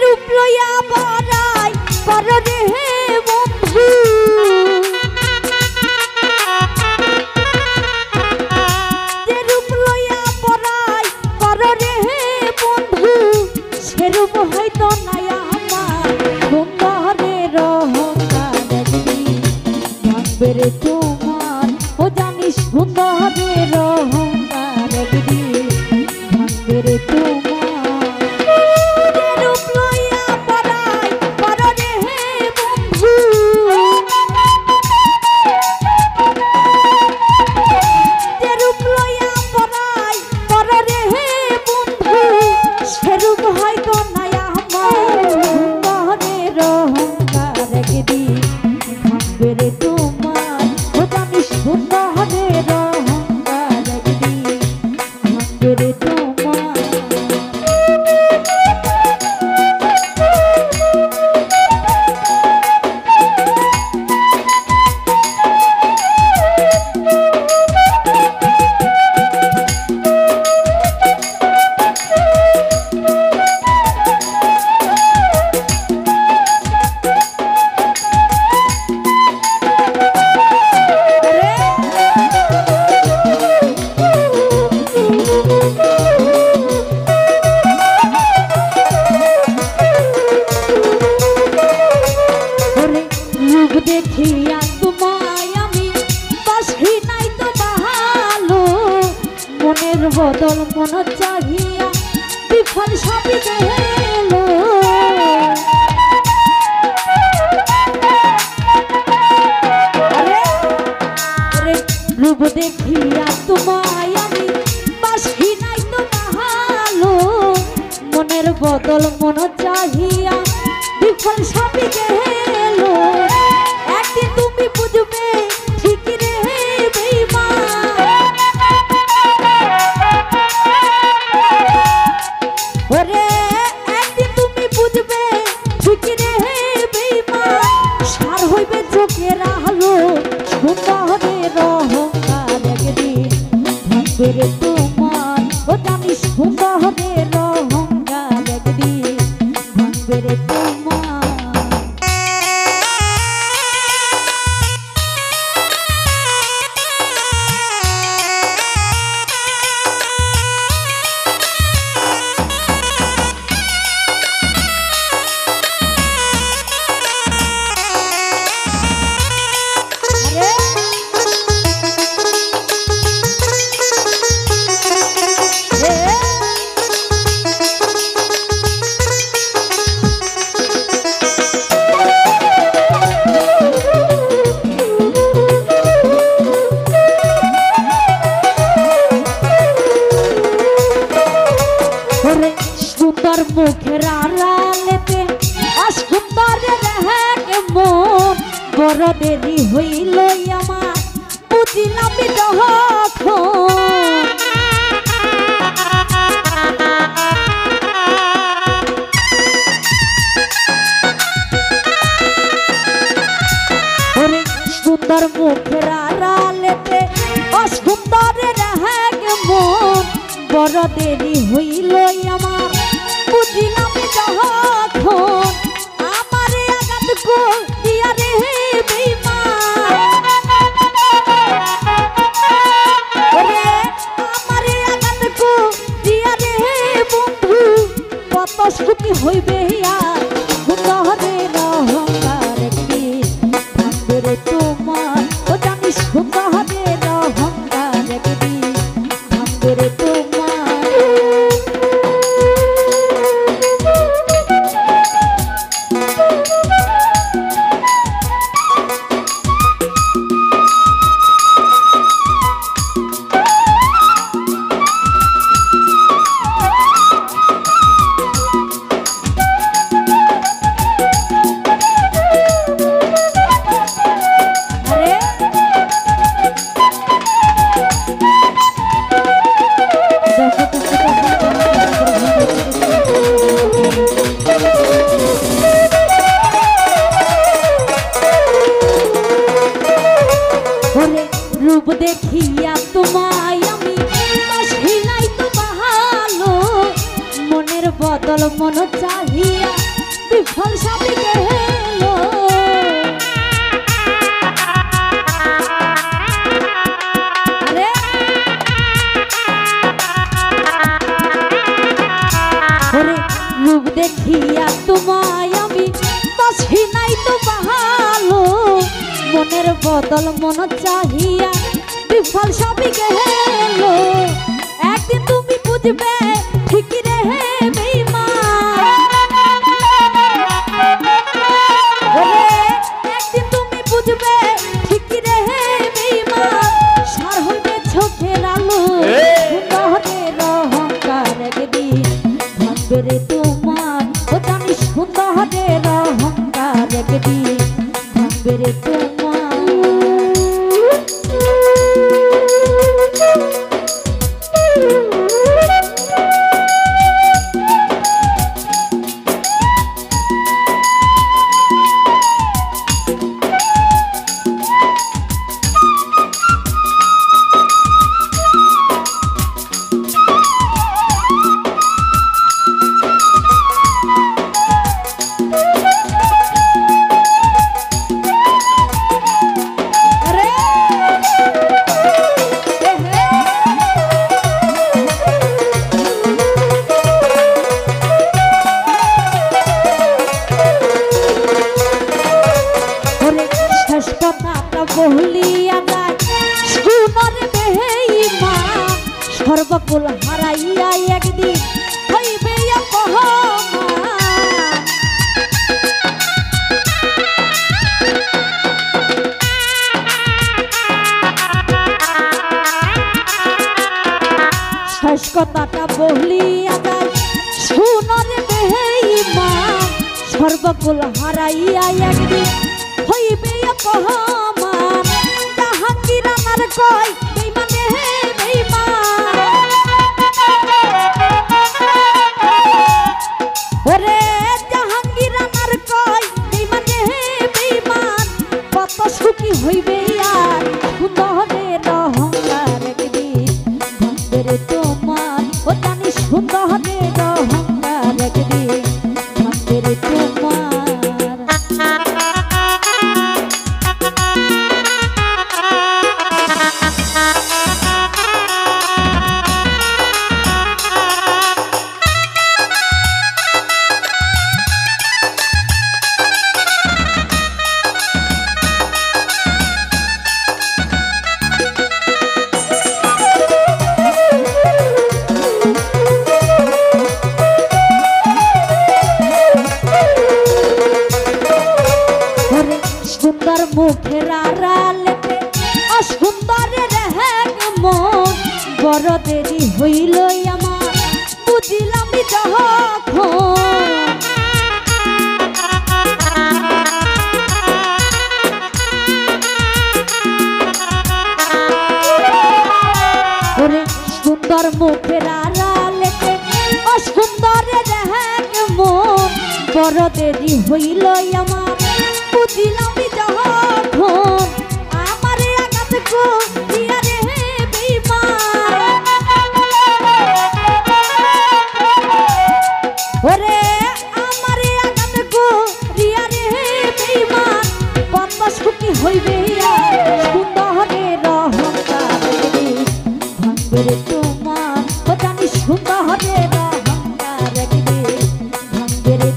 রূপ লইয়া বড়াই কর রে বন্ধু, রূপ লইয়া বড়াই কর রে বন্ধু, সেরূপ হয়তো নাই আমার সুন্দরের অহংকার ভাঙবে রে তোমার, ও জানিস সুন্দরের অহংকার ভাঙবে রে তোমার। দেখিয়া তোমায় আমি বাসি নাই তো ভালো, মনের বদল মন চাহিয়া বিফল সবই গেল। রূপ দেখিয়া তোমায় আমি বাসি নাই তো ভালো, মনের বদল মন চাহিয়া বিফল সবই গেল। একদিন তুমি বুঝবে ঠিক রে বেঈমান, ওরে একদিন তুমি বুঝবে ঠিক রে বেঈমান, সার হইবে চোখের আলো সুন্দরের অহংকার একদিন ভাঙবে রে তোমার, ও জানিস সুন্দরের অহংকার একদিন ভাঙবে রে তোমার। সুন্দর মুখের আড়ালেতে অসুন্দরের মন, বড় দেরি হইল আমার বুঝিলাম সুন্দর মুখের আড়ালেতে অসুন্দরের মন, বড় দেরি হইল আমার বুঝিলাম যখন, আমার আঘাত দিয়া রে বেঈমান, আমার আঘাত দিয়া রে বন্ধু, কত সুখী হইবে আর সুন্দরের অহংকার একদিন ভাঙবে রে তোমার, ও জানিস সুন্দরের অহংকার একদিন ভাঙবে রে তোমার। বদল মন চাহিয়া বিফল সবই গেল। রূপ দেখিয়া তোমায় আমি বাসি নাই তো ভালো, মনের বদল মন চাহিয়া বিফল সবই গেল। একদিন তুমি বুঝবে ঠিকই রে বেঈমান, একদিন তুমি বুঝবে ঠিকই রে বেঈমান, সার হইবে চোখের আলো সুন্দরের অহংকার একদিন ভাঙবে রে তোমার। ও জানি সুন্দরের অহংকার একদিন ভাঙবে রে তোমার। বহলিয়া যায় সুনরে বেঈমান, সর্বকুল হারাইয়া একদিন হইবে অপমান। শেষ কথাটা বহলিয়া যায় সুনরে বেঈমান, সর্বকুল হারাইয়া একদিন হইবে অপমান। জাহাঙ্গীর আমার কই বেঈমানে হে বেঈমান, ওরে জাহাঙ্গীর আমার কই বেঈমানে হে বেঈমান, কত সুখী হইবে আর সুন্দরের অহংকার একদিন ভাঙবে রে তোমার। ও জানি সুন্দরের অহংকার একদিন ভাঙবে রে তোমার। সুন্দর মুখের আড়ালেতে অসুন্দরের এক মন, বড় দেরি হইল আমার বুঝিলাম যখন। ওরে সুন্দর মুখের আড়ালেতে অসুন্দরের এক মন, বড় দেরি হইল আমার বুঝিলাম যখন। আমার আঘাত করিয়া রে বেঈমান, ওরে আমার আঘাত করিয়া রে বেঈমান, কত সুখী হইবে সুন্দরের অহংকার একদিন ভাঙবে রে তোমার। ও জানি সুন্দরের অহংকার একদিন ভাঙবে রে।